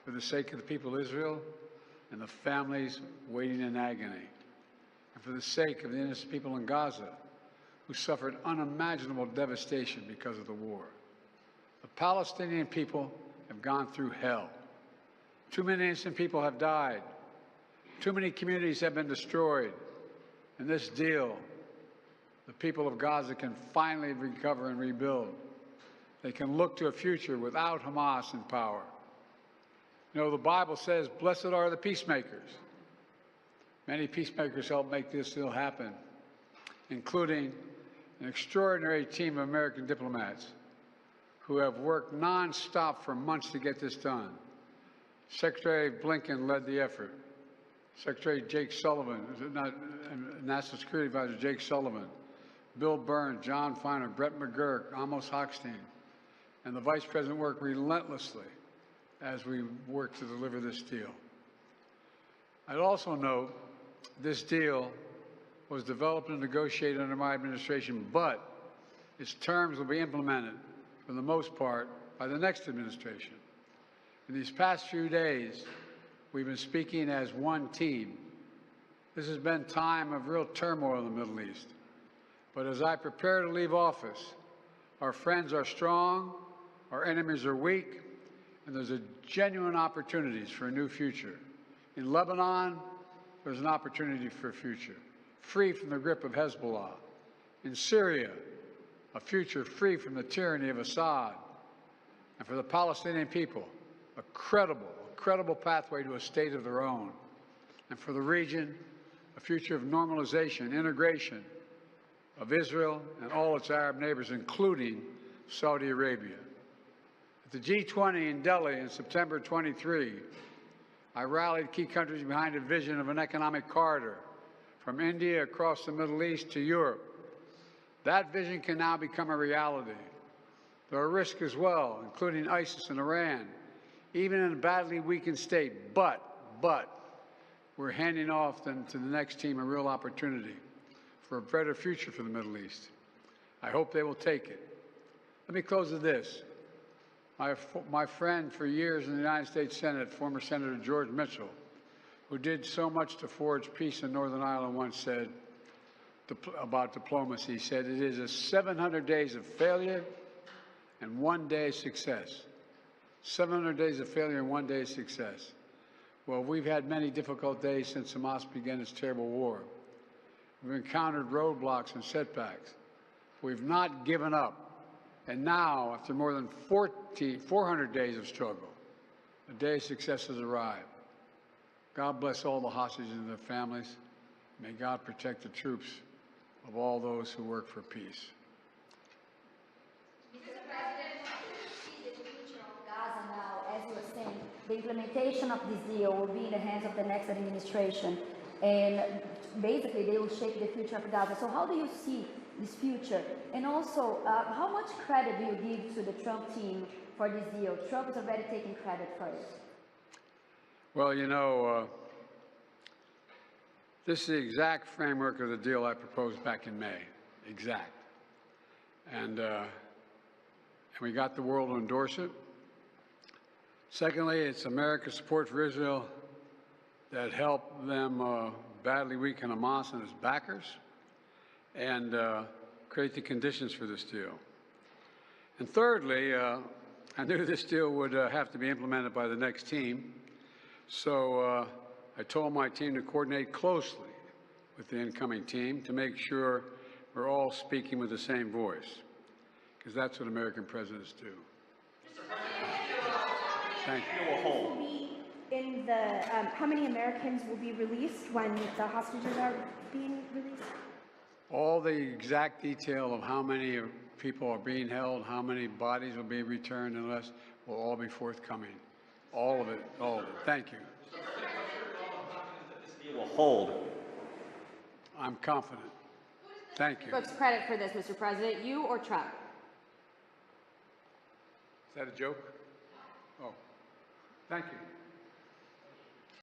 for the sake of the people of Israel and the families waiting in agony, and for the sake of the innocent people in Gaza who suffered unimaginable devastation because of the war. The Palestinian people have gone through hell. Too many innocent people have died. Too many communities have been destroyed. In this deal, the people of Gaza can finally recover and rebuild. They can look to a future without Hamas in power. You know, the Bible says, blessed are the peacemakers. Many peacemakers helped make this deal happen, including an extraordinary team of American diplomats who have worked nonstop for months to get this done. Secretary Blinken led the effort. Secretary Jake Sullivan, National Security Advisor Jake Sullivan, Bill Burns, John Feiner, Brett McGurk, Amos Hochstein, and the Vice President worked relentlessly as we work to deliver this deal. I'd also note this deal was developed and negotiated under my administration, but its terms will be implemented, for the most part, by the next administration. In these past few days, we've been speaking as one team. This has been a time of real turmoil in the Middle East. But as I prepare to leave office, our friends are strong, our enemies are weak, and there's a genuine opportunities for a new future. In Lebanon, there's an opportunity for a future, free from the grip of Hezbollah. In Syria, a future free from the tyranny of Assad. And for the Palestinian people, a credible pathway to a state of their own. And for the region, a future of normalization, integration of Israel and all its Arab neighbors, including Saudi Arabia. At the G20 in Delhi in September 23, I rallied key countries behind a vision of an economic corridor from India across the Middle East to Europe. That vision can now become a reality. There are risks as well, including ISIS and Iran, even in a badly weakened state, but we're handing off then to the next team a real opportunity for a better future for the Middle East. I hope they will take it. Let me close with this. My friend for years in the United States Senate, former Senator George Mitchell, who did so much to forge peace in Northern Ireland, once said about diplomacy, he said, it is a 700 days of failure and 1 day of success. 700 days of failure and 1 day of success. Well, we've had many difficult days since Hamas began its terrible war. We've encountered roadblocks and setbacks. We've not given up. And now, after more than 400 days of struggle, a day of success has arrived. God bless all the hostages and their families. May God protect the troops of all those who work for peace. Mr. President, how do you see the future of Gaza now? As you were saying, the implementation of this deal will be in the hands of the next administration. And basically, they will shape the future of Gaza. So how do you see this future? And also, how much credit do you give to the Trump team for this deal? Trump is already taking credit for it. Well, you know, this is the exact framework of the deal I proposed back in May. Exact. And we got the world to endorse it. Secondly, it's America's support for Israel that helped them badly weaken Hamas and its backers and create the conditions for this deal. And thirdly, I knew this deal would have to be implemented by the next team, so I told my team to coordinate closely with the incoming team to make sure we're all speaking with the same voice, because that's what American presidents do. Thank you. In the, how many Americans will be released when the hostages are being released? All the exact detail of how many people are being held, how many bodies will be returned and less, will all be forthcoming. All of it, all of it. Thank you. This deal will hold. I'm confident. Thank you. Folks, credit for this, Mr. President, you or Trump? Is that a joke? Oh, thank you.